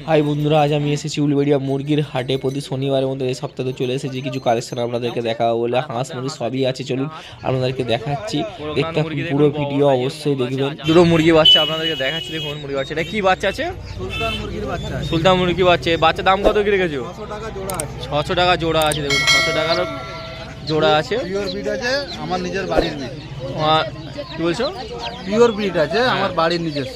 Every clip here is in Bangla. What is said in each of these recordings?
হাই বন্ধুরা, আজ আমি এসেছি উলুবেড়িয়া মুরগির হাটে। প্রতি শনিবারের মধ্যে এই সপ্তাহে চলে এসেছি কিছু কালেকশন আপনাদেরকে দেখাবো বলে। হাঁস মুরগি সবই আছে, চলুন আপনাদেরকে দেখাচ্ছি। দেখতে পুরো ভিডিও অবশ্যই দেখবেন। দুটো মুরগি বাচ্চা আপনাদেরকে দেখাচ্ছি, দেখুন মুরগি বাচ্চা। এটা কি বাচ্চা আছে? সুলতান মুরগির বাচ্চা। সুলতান মুরগি বাচ্চা। বাচ্চা দাম কত কি রেখেছো? 600 টাকা জোড়া আছে। 600 টাকা জোড়া আছে, দেখুন 600 টাকার জোড়া আছে। পিওর ব্রিড আছে, আমার নিজের বাড়ির ব্রিড। কি বলছো? পিওর ব্রিড আছে, আমার বাড়ির নিজস্ব।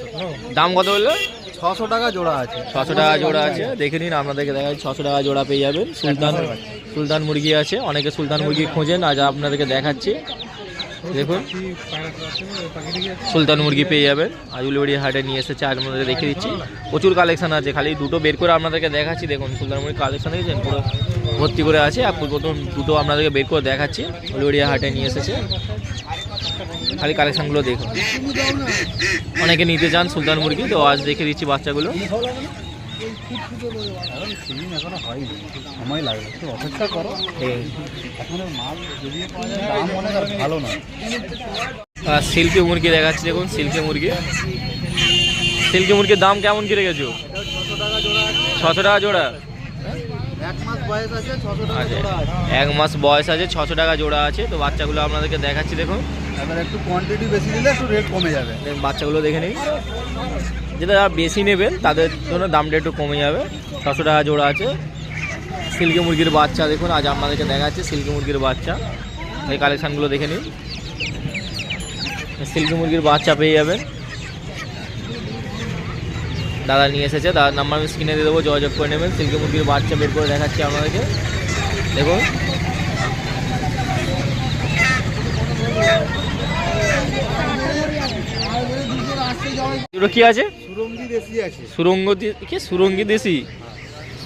দাম কত বললো? 600 টাকা জোড়া আছে। 600 টাকা জোড়া আছে, দেখে নিন আপনাদেরকে দেখাচ্ছি। 600 টাকা জোড়া পেয়ে যাবেন। সুলতান মুরগি আছে, অনেকে সুলতান মুরগি খোঁজেন, আজ আপনাদেরকে দেখাচ্ছি। দেখুন সুলতান মুরগি পেয়ে যাবেন। আজ উলুবেড়িয়া হাটে নিয়ে এসেছে, আজ আপনাদেরকে দেখে দিচ্ছি। প্রচুর কালেকশন আছে, খালি দুটো বের করে আপনাদেরকে দেখাচ্ছি। দেখুন সুলতান মুরগি কালেকশন দেখেছেন, পুরো ভর্তি করে আছে। আর প্রথম দুটো আপনাদেরকে বের করে দেখাচ্ছি, উলুবেড়িয়া হাটে নিয়ে এসেছে। খালি কালেকশনগুলো দেখুন, অনেকে নিতে চান সুলতান মুরগি, তো আজ দেখে দিচ্ছি বাচ্চাগুলো। এখনো হয়নি, সময় লাগবে, একটু অপেক্ষা করো। এখন মাল যদি পাওয়া যায়, দাম অনেক আর ভালো না। আর সিল্কি মুরগি দেখাচ্ছি, দেখুন সিল্কি মুরগি। সিল্কি মুরগির দাম কেমন কি রেখেছো? 600 টাকা জোড়া। 1 মাস বয়স আছে, 600 টাকা জোড়া আছে। 1 মাস বয়স আছে, 600 টাকা জোড়া আছে। তো বাচ্চাগুলো আপনাদেরকে দেখাচ্ছি, দেখুন। এবার একটু কোয়ান্টিটি বেশি দিলে একটু রেট কমে যাবে। বাচ্চাগুলো দেখে নিন, যেটা যারা বেশি নেবেন তাদের জন্য দামটা একটু কমে যাবে। 600 টাকা জোড়া আছে। সিল্কি মুরগির বাচ্চা দেখুন, আজ আপনাদেরকে দেখাচ্ছি সিল্কি মুরগির বাচ্চা। এই কালেকশানগুলো দেখে নিন, সিল্কি মুরগির বাচ্চা পেয়ে যাবেন। দাদা নিয়ে এসেছে, দাদার নাম্বার আমি স্ক্রিনে দিয়ে দেবো, যোগাযোগ করে নেবেন। সিল্কি মুরগির বাচ্চা বের করে দেখাচ্ছি আপনাদেরকে, দেখুন। দুটো কি আছে? সুরঙ্গি দেশি আছে।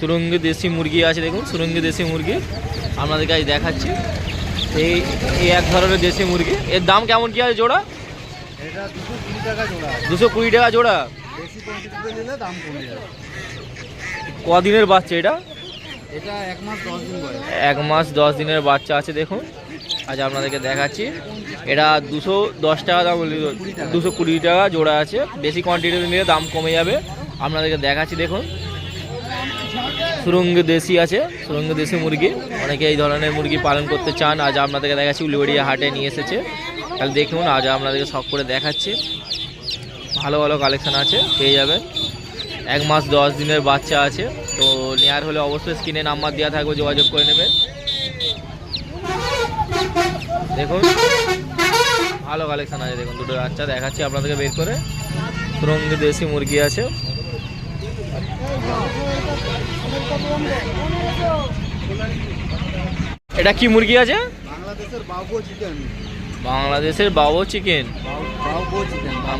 সুরঙ্গি দেশি মুরগি আছে, দেখুন সুরঙ্গি দেশি মুরগি আপনাদেরকে আজ দেখাচ্ছি। এই এক ধরনের দেশি মুরগি। এর দাম কেমন কি আছে জোড়া? এটা 220 টাকা জোড়া। 220 টাকা জোড়া। বেশি কোয়ান্টিটিতে নিলে দাম কমে যাবে। কদিনের বাচ্চা এটা? এটা 1 মাস 10 দিন বয়স। 1 মাস 10 দিনের বাচ্চা আছে, দেখুন। আজ আপনাদেরকে দেখাচ্ছি। এটা 210 টাকা দাম, 220 টাকা জোড়া আছে। বেশি কোয়ান্টিটিতে নিলে দাম কমে যাবে, আপনাদেরকে দেখাচ্ছি। দেখুন সুরঙ্গি দেশি আছে, সুরঙ্গি দেশি মুরগি। অনেকে এই ধরনের মুরগি পালন করতে চান, আজ আপনাদেরকে দেখাচ্ছি। উলুবেড়িয়া হাটে নিয়ে এসেছে, তাহলে দেখুন। আজ আপনাদেরকে শখ করে দেখাচ্ছি। ভালো ভালো কালেকশান আছে, পেয়ে যাবেন। 1 মাস 10 দিনের বাচ্চা আছে, তো নেওয়ার হলে অবশ্যই স্ক্রিনে নাম্বার দেওয়া থাকবে, যোগাযোগ করে নেবেন। দেখুন ভালো কালেকশান আছে, দেখুন দুটো বাচ্চা দেখাচ্ছি আপনাদেরকে বের করে। সুরঙ্গি দেশি মুরগি আছে। এটা কি মুরগি আছে? বাংলাদেশের বাবু চিকেন। বাংলাদেশের বাবু চিকেন।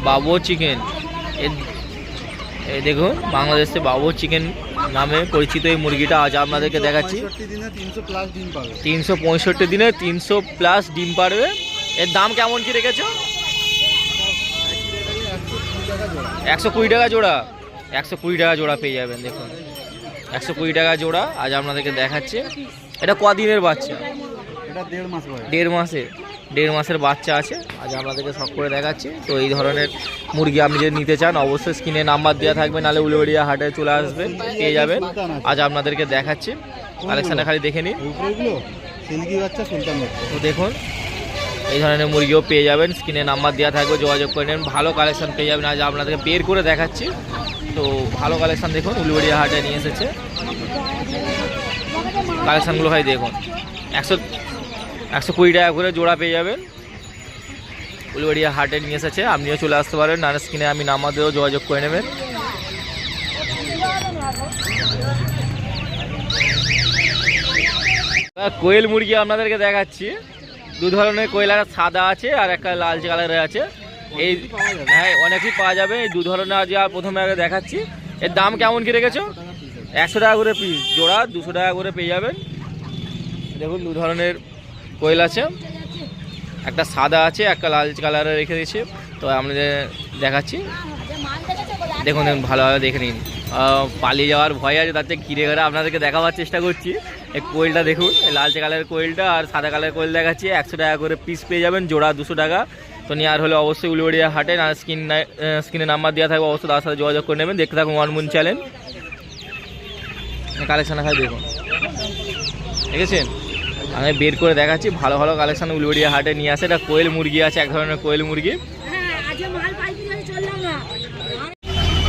বাবু চিকেন। এই দেখুন বাংলাদেশে বাবু চিকেন নামে পরিচিত এই মুরগিটা আজ আপনাদেরকে দেখাচ্ছি। 365 দিনে 300+ ডিম পারবে। এর দাম কেমন কি রেখেছো? 120 টাকা জোড়া। 120 টাকা জোড়া পেয়ে যাবেন, দেখুন 120 টাকা জোড়া আজ আপনাদেরকে দেখাচ্ছে। এটা কদিনের বাচ্চা? এটা 1.5 মাস বয়স। 1.5 মাসের বাচ্চা আছে, আজ আপনাদেরকে শখ করে দেখাচ্ছি। তো এই ধরনের মুরগি আপনি যদি নিতে চান, অবশ্যই স্ক্রিনে নাম্বার দেওয়া থাকবে, নাহলে উলুবেড়িয়া হাটে চলে আসবেন, পেয়ে যাবেন। আজ আপনাদেরকে দেখাচ্ছি, কালেকশানটা খালি দেখে নিন। তো দেখুন এই ধরনের মুরগিও পেয়ে যাবেন, স্ক্রিনে নাম্বার দেওয়া থাকবে, যোগাযোগ করে নেন। ভালো কালেকশান পেয়ে যাবেন, আজ আপনাদেরকে বের করে দেখাচ্ছি। তো ভালো কালেকশান দেখুন, উলুবেড়িয়া হাটে নিয়ে এসেছে। কালেকশানগুলো ভাই দেখুন, 120 টাকা করে জোড়া পেয়ে যাবেন। উলুবেড়িয়া হাটে নিয়ে এসেছে, আপনিও চলে আসতে পারেন, নানা স্ক্রিনে আমি নাম্বার দেবো, যোগাযোগ করে নেবেন। কোয়েল মুরগি আপনাদেরকে দেখাচ্ছি। 2 ধরনের কোয়েল, একটা সাদা আছে আর একটা লালচে কালারের আছে। এই হ্যাঁ অনেকই পাওয়া যাবে। এই 2 ধরনের আজ প্রথমে আগে দেখাচ্ছি। এর দাম কেমন কি রেখেছো? 100 টাকা করে পিস জোড়া, 200 টাকা করে পেয়ে যাবেন। দেখুন 2 ধরনের কোয়েল আছে, একটা সাদা আছে, একটা লাল কালারে রেখে দিয়েছি। তো আপনাদের দেখাচ্ছি, দেখুন ভালোভাবে দেখে নিন। পালিয়ে যাওয়ার ভয় আছে, তার চেয়ে ঘিরে ঘিরে আপনাদেরকে দেখাবার চেষ্টা করছি। এই কোয়েলটা দেখুন, এই লালচে কালারের কোয়েলটা আর সাদা কালারের কোয়েল দেখাচ্ছি। 100 টাকা করে পিস পেয়ে যাবেন, জোড়া 200 টাকা। তো নেওয়ার হলে অবশ্যই উলুবেড়িয়া হাটে, না স্ক্রিনে নাম্বার দেওয়া থাকবে, অবশ্যই তার সাথে যোগাযোগ করে নেবেন। দেখতে থাকুন ওয়ান মুন চ্যানেল। কালেকশান হয় দেখুন, দেখেছেন? আমি বের করে দেখাচ্ছি, ভালো ভালো কালেকশান উলুবেড়িয়া হাটে নিয়ে আসে। এটা কোয়েল মুরগি আছে, এক ধরনের কোয়েল মুরগি।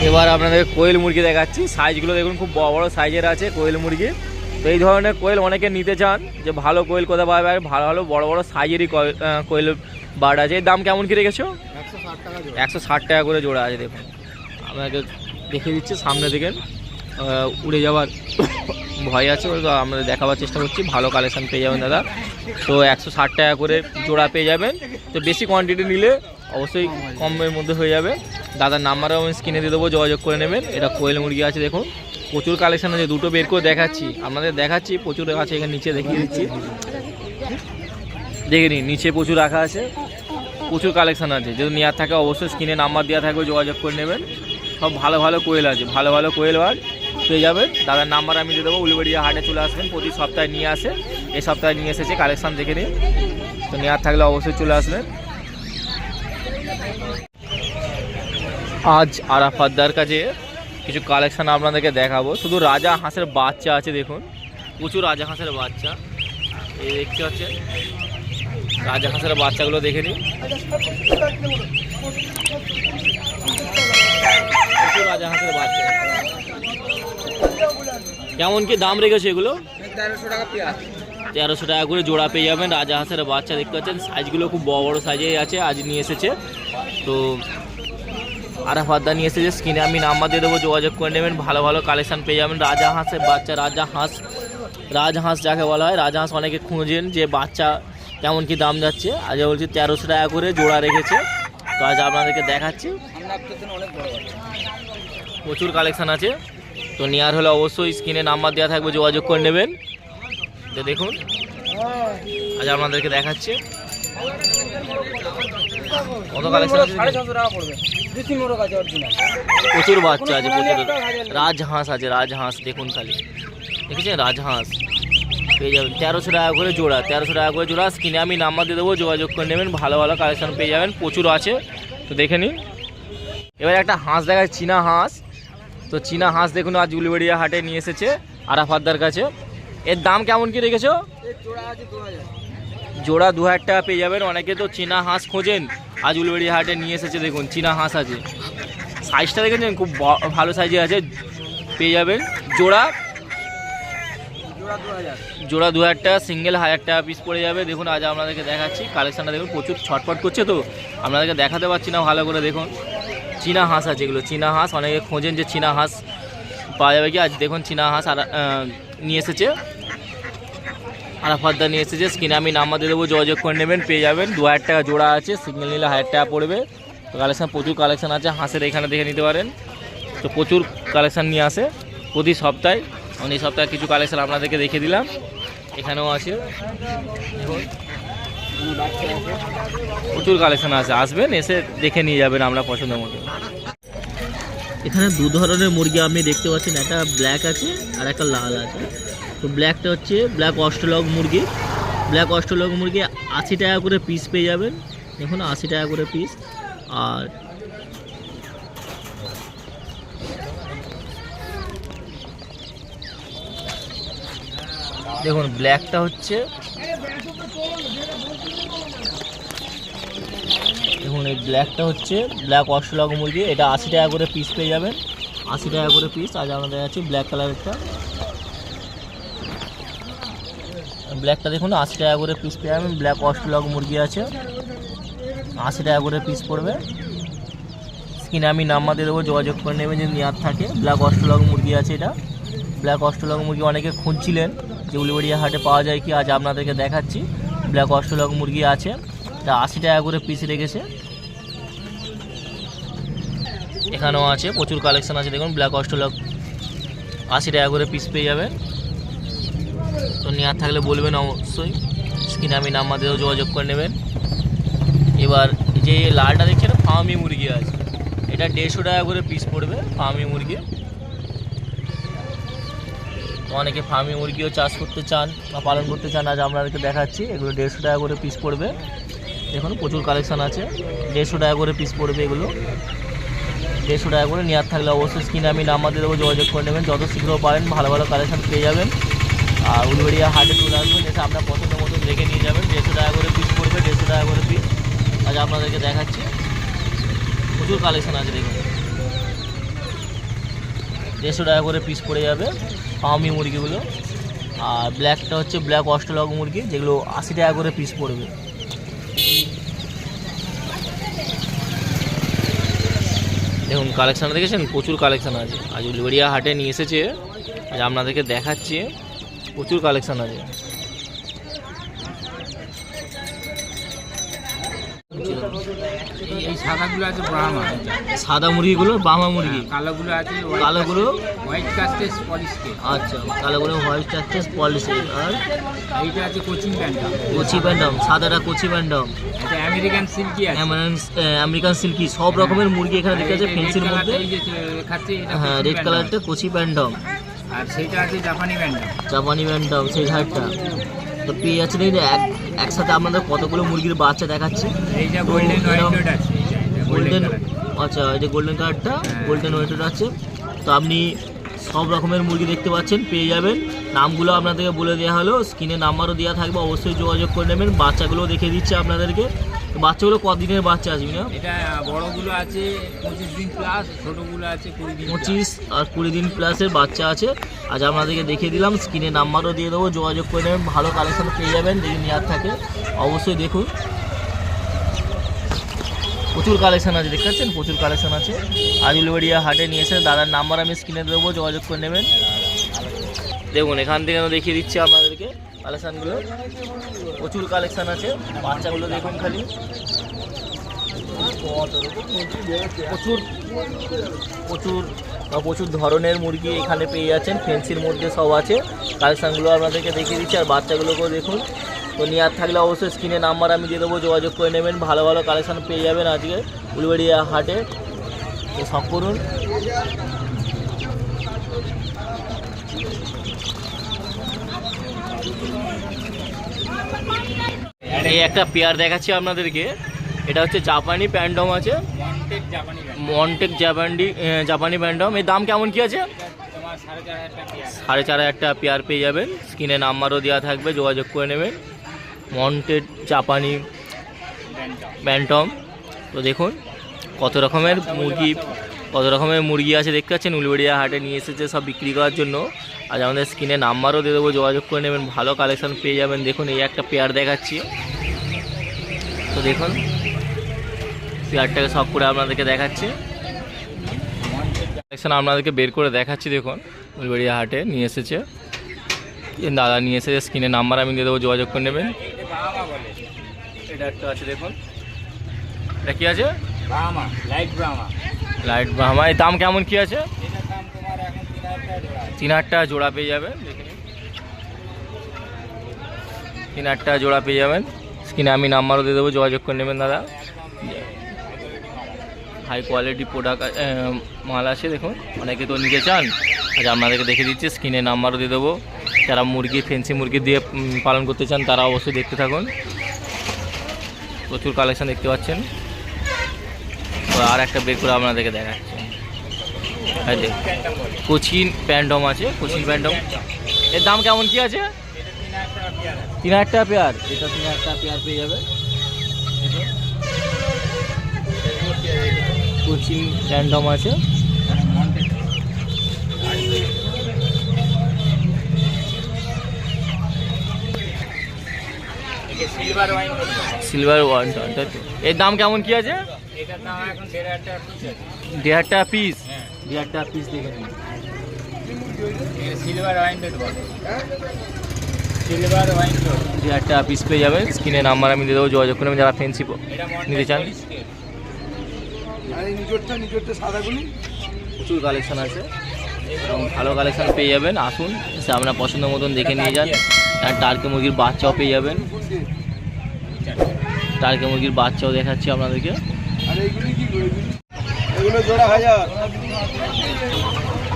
এবার আপনাদের কোয়েল মুরগি দেখাচ্ছি, সাইজগুলো দেখুন খুব বড় বড় সাইজের আছে কোয়েল মুরগি। তো এই ধরনের কোয়েল অনেকে নিতে চান, যে ভালো কোয়েল কোথায় পাবে, আর ভালো ভালো বড় বড় সাইজেরই কোয়েল বার্ড আছে। এর দাম কেমন কি রেখেছো? 160 টাকা করে জোড়া আছে। দেখুন আপনাকে দেখিয়ে দিচ্ছি, সামনে দেখেন উড়ে যাওয়ার ভয় আছে, তো আমরা দেখাবার চেষ্টা করছি। ভালো কালেকশান পেয়ে যাবেন দাদা। তো 160 টাকা করে জোড়া পেয়ে যাবেন। তো বেশি কোয়ান্টিটি নিলে অবশ্যই কমের মধ্যে হয়ে যাবে। দাদার নাম্বারও আমি স্ক্রিনে দিয়ে দেবো, যোগাযোগ করে নেবেন। এটা কোয়েল মুরগি আছে, দেখুন প্রচুর কালেকশান আছে। দুটো বের করে দেখাচ্ছি, আপনাদের দেখাচ্ছি, প্রচুর আছে। এখানে নিচে দেখিয়ে দিচ্ছি, দেখে নিন, নিচে প্রচুর রাখা আছে, প্রচুর কালেকশান আছে। যদি নেওয়ার থাকে অবশ্যই স্ক্রিনে নাম্বার দেওয়া থাকবে, যোগাযোগ করে নেবেন। সব ভালো ভালো কোয়েল আছে, ভালো ভালো কোয়েল বার পেয়ে যাবেন। দাদার নাম্বার আমি দিয়ে দেবো। উলুবেড়িয়া হাটে চলে আসবেন, প্রতি সপ্তাহে নিয়ে আসে। এই সপ্তাহে নিয়ে এসেছে, কালেকশান দেখে নিন। তো নেওয়ার থাকলে অবশ্যই চলে আসবেন। আজ আরাফাতদার কাছে কিছু কালেকশান আপনাদেরকে দেখাবো। শুধু রাজা হাঁসের বাচ্চা আছে, দেখুন প্রচুর রাজা হাঁসের বাচ্চা। এই দেখতে পাচ্ছেন রাজা হাঁসের বাচ্চাগুলো, দেখে নিন। প্রচুর রাজা হাঁসের বাচ্চা। কেমন কি দাম রেখেছে এগুলো? 1300 টাকা করে জোড়া পেয়ে যাবেন। রাজা হাঁসের বাচ্চা দেখতে পাচ্ছেন, সাইজগুলো খুব বড় বড় সাইজে আছে। আজ নিয়ে এসেছে, তো আরাফাতদা নিয়ে এসেছে। স্ক্রিনে আমি নাম্বার দিয়ে দেবো, যোগাযোগ করে নেবেন। ভালো ভালো কালেকশান পেয়ে যাবেন। রাজা হাঁসের বাচ্চা, রাজহাঁস যাকে বলা হয়, রাজহাঁস অনেকে খুঁজেন যে বাচ্চা কেমন কি দাম যাচ্ছে। আজ বলছি 1300 টাকা করে জোড়া রেখেছে। তো আজ আপনাদেরকে দেখাচ্ছি, প্রচুর কালেকশান আছে। তো নেওয়ার হলে অবশ্যই স্ক্রিনে নাম্বার দেওয়া থাকবে, যোগাযোগ করে নেবেন। তো দেখুন আজ আপনাদেরকে দেখাচ্ছি কত কালেকশন আছে। 650 টাকা পড়বে। প্রচুর বাচ্চা আছে, প্রচুর রাজহাঁস আছে। রাজহাঁস দেখুন, খালি দেখেছেন রাজহাঁস পেয়ে যাবেন 1300 টাকা করে জোড়া। 1300 টাকা করে জোড়া। স্ক্রিনে আমি নাম্বার দিয়ে দেবো, যোগাযোগ করে নেবেন। ভালো ভালো কালেকশন পেয়ে যাবেন, প্রচুর আছে। তো দেখে নিন। এবার একটা হাঁস দেখায়, চীনা হাঁস। তো চীনা হাঁস দেখুন আজ উলুবেড়িয়া হাটে নিয়ে এসেছে আরাফাতদার কাছে। এর দাম কেমন কি রেখেছো? জোড়া 2000 টাকা পেয়ে যাবেন। অনেকে তো চীনা হাঁস খোঁজেন, আজ উলুবেড়িয়া হাটে নিয়ে এসেছে। দেখুন চীনা হাঁস আছে, সাইজটা দেখেছেন খুব ভালো সাইজে আছে। পেয়ে যাবেন জোড়া 2000 টাকা, সিঙ্গেল 1000 টাকা পিস পড়ে যাবে। দেখুন আজ আপনাদেরকে দেখাচ্ছি কালেকশানটা, দেখুন প্রচুর ছটফট করছে, তো আপনাদেরকে দেখাতে পারছি না ভালো করে। দেখুন চীনা হাঁস আছে, এগুলো চীনা হাঁস। অনেকে খোঁজেন যে চীনা হাঁস পাওয়া যাবে কি, আজ দেখুন চীনা হাঁস নিয়ে এসেছে আরাফাতদা নিয়ে এসেছে। স্ক্রিনে আমি নাম্বার দিয়ে দেবো, যোগাযোগ করে নেবেন, পেয়ে যাবেন। 2000 টাকা জোড়া আছে, সিঙ্গেল নিলে 1000 টাকা পড়বে। তো কালেকশান প্রচুর কালেকশান আছে হাঁসের, এখানে দেখে নিতে পারেন। তো প্রচুর কালেকশান নিয়ে আসে প্রতি সপ্তাহে। আমি এই সপ্তাহে কিছু কালেকশান আপনাদেরকে দেখে দিলাম, এখানেও আছে প্রচুর কালেকশান আছে। আসবেন, এসে দেখে নিয়ে যাবেন আমরা পছন্দ মতো। এখানে দু ধরনের মুরগি আপনি দেখতে পাচ্ছেন, একটা ব্ল্যাক আছে আর একটা লাল আছে। তো ব্ল্যাকটা হচ্ছে ব্ল্যাক অস্ট্রেলগ মুরগি। ব্ল্যাক অস্ট্রেলগ মুরগি 80 টাকা করে পিস পেয়ে যাবেন। দেখুন 80 টাকা করে পিস। আর দেখুন ব্ল্যাকটা হচ্ছে, দেখুন এই ব্ল্যাকটা হচ্ছে ব্ল্যাক অস্ট্রেলগ মুরগি। এটা 80 টাকা করে পিস পেয়ে যাবেন। 80 টাকা করে পিস আজ আমাদের আছে। ব্ল্যাক কালারেরটা, ব্ল্যাকটা দেখুন 80 টাকা করে পিস পেয়ে যাবেন। ব্ল্যাক অস্ট্রেলগ মুরগি আছে, 80 টাকা করে পিস পড়বে। স্ক্রিনে আমি নাম্বার দিয়ে দেবো, যোগাযোগ করে নেবেন যদি নেওয়ার থাকে। ব্ল্যাক অস্ট্রেলগ মুরগি আছে এটা। ব্ল্যাক অস্ট্রেলগ মুরগি অনেকে খুঁজছিলেন যে উলুবেড়িয়া হাটে পাওয়া যায় কি, আজ আপনাদেরকে দেখাচ্ছি। ব্ল্যাক অস্ট্রেলগ মুরগি আছে, এটা 80 টাকা করে পিস রেখেছে। এখানেও আছে, প্রচুর কালেকশন আছে। দেখুন ব্ল্যাক অস্ট্রেলগ 80 টাকা করে পিস পেয়ে যাবেন। তো নেওয়ার থাকলে বলবেন অবশ্যই, স্ক্রিনে আমি নাম্বার দিয়েও যোগাযোগ করে নেবেন। এবার যে লালটা দেখছেন ফার্মি মুরগি আছে, এটা 150 টাকা করে পিস পড়বে ফার্মি মুরগি। অনেকে ফার্মি মুরগিও চাষ করতে চান বা পালন করতে চান, আজ আপনাদেরকে দেখাচ্ছি। এগুলো 150 টাকা করে পিস পড়বে। দেখুন প্রচুর কালেকশান আছে, 150 টাকা করে পিস পড়বে এগুলো। 150 টাকা করে। নেওয়ার থাকলে অবশ্যই স্ক্রিনে আমি নাম্বার দিয়ে দেবো, যোগাযোগ করে নেবেন। যত শীঘ্র পারেন ভালো ভালো কালেকশন পেয়ে যাবেন। আর উলুবেড়িয়া হাটে চলে আসবেন, এসে আপনার পছন্দের মতন দেখে নিয়ে যাবেন। 150 টাকা করে পিস পড়বে, 150 টাকা করে পিস। আজ আপনাদেরকে দেখাচ্ছি, প্রচুর কালেকশন আছে দেখুন। 150 টাকা করে পিস পড়ে যাবে ফার্মি মুরগিগুলো। আর ব্ল্যাকটা হচ্ছে ব্ল্যাক অস্ট্রেলগ মুরগি, যেগুলো 80 টাকা করে পিস পড়বে। দেখুন কালেকশান দেখেছেন, প্রচুর কালেকশান আছে। আজ উলুবেড়িয়া হাটে নিয়ে এসেছে, আজ আপনাদেরকে দেখাচ্ছি, প্রচুর কালেকশান আছে। এই সাদাগুলো আছে ব্রাহ্মা, সাদা মুরগিগুলো ব্রাহ্মা মুরগি, কালোগুলো আছে কালোগুলো হোয়াইট কাস্টেস পলিশকে। আচ্ছা, কালোগুলো হোয়াইট কাস্টেস পলিশে। আর এইটা আছে কোচিং প্যান্টাম, কোচি প্যান্ডাম, সাদাটা কোচি প্যান্ডাম, এটা আমেরিকান সিল্কি আছে, আমেরিকান সিল্কি, সব রকমের মুরগি এখানে দেখতে আছে ফেন্সির মধ্যে। এই যে দেখাচ্ছে এটা হ্যাঁ, রেড কালারটা কোচি প্যান্ডাম, আর সেইটা আছে জাপানি প্যান্টাম। জাপানি প্যান্ডাম সেই ঝাড়টা। তো পেয়ে যাচ্ছেন এই যে একসাথে আপনাদের কতগুলো মুরগির বাচ্চা দেখাচ্ছে। এইটা গোল্ডেন হোয়াইট আছে, গোল্ডেন, আচ্ছা এই যে গোল্ডেন কালারটা, গোল্ডেন হোয়াইট আছে। তো আপনি সব রকমের মুরগি দেখতে পাচ্ছেন, পেয়ে যাবেন। নামগুলো আপনাদেরকে বলে দেওয়া হলো, স্ক্রিনে নাম্বারও দেওয়া থাকবে, অবশ্যই যোগাযোগ করে নেবেন। বাচ্চাগুলো দেখে দিচ্ছে আপনাদেরকে। তো বাচ্চাগুলো কদিনের বাচ্চা আছে না? এটা বড়গুলো আছে 25 দিন প্লাস, ছোটগুলো আছে 20 দিন। 25 আর 20 দিন প্লাসের বাচ্চা আছে। আজ আপনাদেরকে দেখিয়ে দিলাম, স্ক্রিনে নাম্বারও দিয়ে দেবো, যোগাযোগ করে নেবেন। ভালো কালেকশন পেয়ে যাবেন, যদি নেওয়ার থাকে অবশ্যই দেখুন। প্রচুর কালেকশন আছে, দেখতে পাচ্ছেন প্রচুর কালেকশন আছে। আজ উলুবেড়িয়া হাটে নিয়ে এসে দাদার নাম্বার আমি স্ক্রিনে দেবো, যোগাযোগ করে নেবেন। দেখুন এখান থেকে আমি দেখিয়ে দিচ্ছি আপনাদেরকে কালেকশানগুলো, প্রচুর কালেকশান আছে। বাচ্চাগুলো দেখুন খালি, প্রচুর প্রচুর প্রচুর ধরনের মুরগি এখানে পেয়ে যাচ্ছেন, ফেন্সির মধ্যে সব আছে। কালেকশানগুলো আপনাদেরকে দেখিয়ে দিচ্ছি, আর বাচ্চাগুলোকেও দেখুন। তো নেওয়ার থাকলে অবশ্যই স্ক্রিনে নাম্বার আমি দিয়ে দেবো, যোগাযোগ করে নেবেন। ভালো ভালো কালেকশান পেয়ে যাবেন আজকে উলুবেড়িয়া হাটে। তো সব করুন। এই একটা পেয়ার দেখাচ্ছি আপনাদেরকে, এটা হচ্ছে জাপানি প্যান্ডম আছে, মন্টেক জাপানি প্যান্ডম। এর দাম কেমন কি আছে? 4,500 টাকা পেয়ার পেয়ে যাবেন। স্ক্রিনে নাম্বারও দেওয়া থাকবে, যোগাযোগ করে নেবেন। মন্টেড জাপানি প্যান্টম। তো দেখুন কত রকমের মুরগি আছে দেখতে পাচ্ছেন, উলুবেড়িয়া হাটে নিয়ে এসেছে সব বিক্রি করার জন্য। আজ আমাদের স্ক্রিনে নাম্বারও দিয়ে দেবো, যোগাযোগ করে নেবেন। ভালো কালেকশন পেয়ে যাবেন। দেখুন এই একটা পেয়ার দেখাচ্ছি, তো দেখুন পেয়ারটাকে সব করে আপনাদেরকে দেখাচ্ছি। কালেকশন আপনাদেরকে বের করে দেখাচ্ছি, দেখুন উলুবেড়িয়া হাটে নিয়ে এসেছে দাদা, নিয়ে এসেছে। স্ক্রিনে নাম্বার আমি দিয়ে দেবো, যোগাযোগ করে নেবেন। এটা একটা আছে দেখুন, এটা কী আছে? Light Brahma. এই দাম কেমন কি আছে? 3,000 টাকা জোড়া পেয়ে যাবেন। দেখে নিন, 3,000 টাকা জোড়া পেয়ে যাবেন। স্ক্রিনে আমি নাম্বারও দিয়ে দেবো, যোগাযোগ করে নেবেন দাদা। হাই কোয়ালিটি প্রোডাক্ট মাল আছে দেখুন, অনেকে তো নিতে চান। আচ্ছা আপনাদেরকে দেখে দিচ্ছি, স্ক্রিনে নাম্বারও দিয়ে দেবো। যারা মুরগি ফেন্সি মুরগি দিয়ে পালন করতে চান তারা অবশ্যই দেখতে থাকুন। প্রচুর কালেকশন দেখতে পাচ্ছেন। তো আর একটা বের করে আপনাদেরকে দেখাচ্ছি, কোচিন প্যান্ডম আছে, কোচিন প্যান্ডম। এর দাম কেমন কি আছে? 3,000 টাকা পেয়ার। এটা 3,000 টাকা পেয়ার পেয়ে যাবে। কোচিন প্যান্ডম আছে। সিলভার ওয়ান, এর দাম কেমন কি আছে? এটার দাম এখন 1,500 টাকা পিস আছে। 1,500 টাকা পিস? 1,500 টাকা পিস দেখে নিন। সিলভার ওয়াইন্ডেড বলে, সিলভার ওয়াইন্ডেড 1,500 টাকা পিস পেয়ে যাবেন। স্ক্রিনে নাম্বার আমি দিয়ে দেবো, যোগাযোগ করবেন যারা ফেন্সি নিতে চান। প্রচুর কালেকশন আছে এবং ভালো কালেকশন পেয়ে যাবেন। আসুন, এসে আপনার পছন্দ মতন দেখে নিয়ে যান। আর টার্কি মুরগির বাচ্চাও পেয়ে যাবেন, টার্কি মুরগির বাচ্চাও দেখাচ্ছি আপনাদেরকে।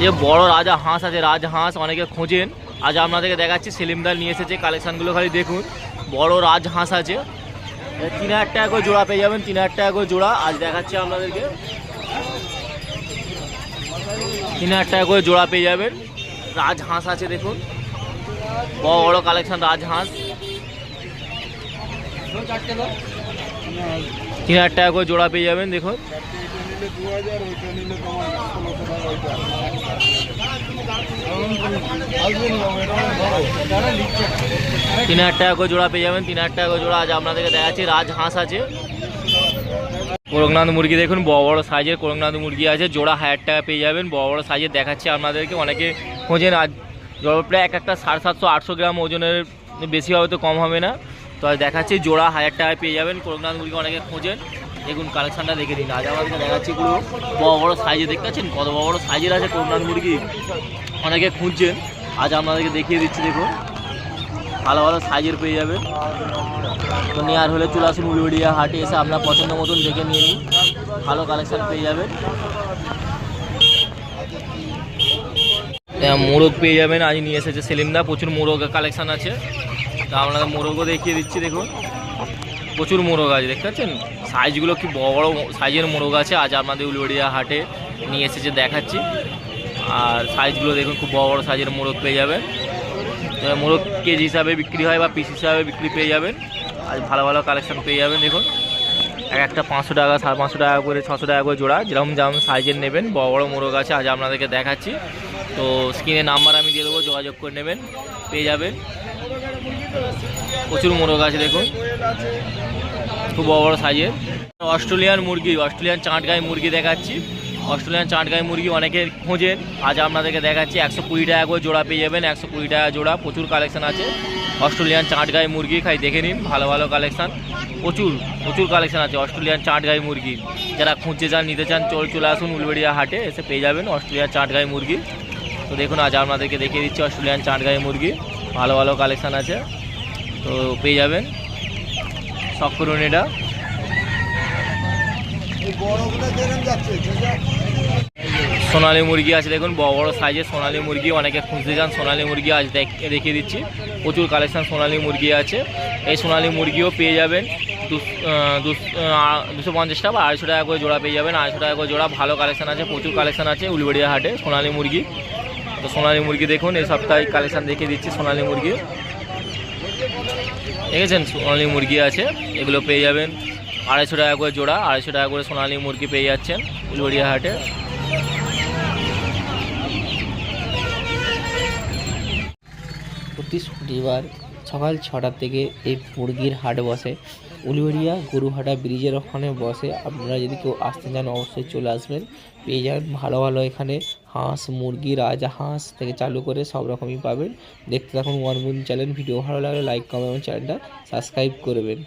যে বড় রাজা হাঁস আছে, রাজা হাঁস অনেকে খোঁজেন, আজ আপনাদেরকে দেখাচ্ছি। সেলিমদার নিয়ে এসেছে, কালেকশানগুলো খালি দেখুন। বড় রাজ হাঁস আছে, 3,000 টাকা করে জোড়া পেয়ে যাবেন। 3,000 টাকা করে জোড়া আজ দেখাচ্ছি আপনাদেরকে। 3,000 টাকা করে জোড়া পেয়ে যাবেন। রাজহাঁস আছে দেখুন, বড় বড় কালেকশন রাজহাঁস। 3,000 টাকা করে জোড়া পেয়ে যাবেন দেখুন। 3,000 টাকা করে জোড়া পেয়ে যাবেন। 3,000 টাকা করে জোড়া আজ আপনাদেরকে দেখাচ্ছি। রাজহাঁস আছে। করকনাথ মুরগি দেখুন, বড় বড় সাইজের করকনাথ মুরগি আছে, জোড়া 1,000 টাকা পেয়ে যাবেন। বড় বড় সাইজের দেখাচ্ছি আপনাদেরকে। অনেকে খোঁজেন, আজ প্রায় এক একটা 750-800 গ্রাম ওজনের, বেশি হবে তো কম হবে না। তো আজ দেখাচ্ছি জোড়া 1,000 টাকায় পেয়ে যাবেন করকনাথ মুরগি। অনেকে খোঁজেন, দেখুন কালেকশনটা দেখে নিন। আজ আমাদেরকে দেখাচ্ছি পুরো বড় বড় সাইজে, দেখতে পাচ্ছেন কত বড় বড় সাইজের আছে করকনাথ মুরগি। অনেকে খুঁজছেন, আজ আপনাদেরকে দেখিয়ে দিচ্ছি। দেখুন ভালো ভালো সাইজের পেয়ে যাবেন। তো নেওয়ার হলে চলে আসুন উলুবেড়িয়া হাটে, এসে আপনার পছন্দ মতন দেখে নিয়ে নিন, ভালো কালেকশন পেয়ে যাবেন। মোরগ পেয়ে যাবেন, আজ নিয়ে এসেছে সেলিমদা। প্রচুর মোরগ কালেকশন আছে, তা আপনাদের মোরগও দেখিয়ে দিচ্ছি। দেখুন প্রচুর মোরগ আছে, দেখতে পাচ্ছেন সাইজগুলো কি বড় বড় সাইজের মোরগ আছে। আজ আপনাদের উলুবেড়িয়া হাটে নিয়ে এসেছে, দেখাচ্ছি। আর সাইজগুলো দেখুন, খুব বড় বড় সাইজের মোরগ পেয়ে যাবেন। মোরগ কেজি হিসাবে বিক্রি হয় বা পিস হিসাবে বিক্রি পেয়ে যাবেন। আজ ভালো ভালো কালেকশন পেয়ে যাবেন। দেখুন এক একটা 500 টাকা, 550 টাকা করে, 600 টাকা করে জোড়া, যেরকম সাইজের নেবেন। বড় বড় মোরগ আছে, আজ আপনাদেরকে দেখাচ্ছি। তো স্ক্রিনে নাম্বার আমি দিয়ে দেবো, যোগাযোগ করে নেবেন, পেয়ে যাবেন। প্রচুর মোরগ আছে দেখুন, খুব বড় বড় সাইজের। অস্ট্রেলিয়ান মুরগি, অস্ট্রেলিয়ান চাঁটগাঁই মুরগি দেখাচ্ছি। অস্ট্রেলিয়ান চাঁটগাঁই মুরগি অনেকে খোঁজেন, আজ আপনাদেরকে দেখাচ্ছি। 120 টাকা করে জোড়া পেয়ে যাবেন, 120 টাকা জোড়া। প্রচুর কালেকশন আছে অস্ট্রেলিয়ান চাঁটগাঁই মুরগি, খাই দেখে নিন, ভালো ভালো কালেকশন, প্রচুর প্রচুর কালেকশন আছে অস্ট্রেলিয়ান চাঁটগাঁই মুরগি। যারা খুঁজতে চান, নিতে চান, চলে আসুন উলুবেড়িয়া হাটে, এসে পেয়ে যাবেন অস্ট্রেলিয়ান চাঁটগাঁই মুরগি। তো দেখুন আজ আপনাদেরকে দেখিয়ে দিচ্ছি অস্ট্রেলিয়ান চাঁটগাঁই মুরগি, ভালো ভালো কালেকশন আছে, তো পেয়ে যাবেন। শখ করুন এটা। সোনালী মুরগি আছে দেখুন, বড় বড় সাইজের সোনালী মুরগি। অনেকে খুঁজতে চান সোনালী মুরগি, আজ দেখিয়ে দিচ্ছি। প্রচুর কালেকশন সোনালী মুরগি আছে। এই সোনালী মুরগিও পেয়ে যাবেন 250 টাকা বা 250 টাকা করে জোড়া পেয়ে যাবেন। 250 টাকা করে জোড়া, ভালো কালেকশন আছে, প্রচুর কালেকশন আছে উলুবেড়িয়া হাটে সোনালী মুরগি। তো সোনালী মুরগি দেখুন, এই সপ্তাহে কালেকশন দেখিয়ে দিচ্ছি সোনালী মুরগি। দেখেছেন সোনালী মুরগি আছে, এগুলো পেয়ে যাবেন 250 টাকা করে জোড়া। 250 টাকা করে সোনালী মুরগি পেয়ে যাচ্ছেন উলুবেড়িয়া হাটে। প্রতি শনিবার সকাল 6টা থেকে এই মুরগির হাট বসে। উলুবেড়িয়া গরুহাটা ব্রিজের ওখানে বসে। আপনারা যদি কেউ আসতে চান অবশ্যই চলে আসবেন, পেয়ে যাবেন ভালো ভালো এখানে হাঁস, মুরগি, রাজহাঁস থেকে চালু করে সব রকমই পাবেন। দেখতে থাকুন ওয়ান মুন চ্যানেল। ভিডিও ভালো লাগলে লাইক, কমেন্ট এবং চ্যানেলটা সাবস্ক্রাইব করবেন।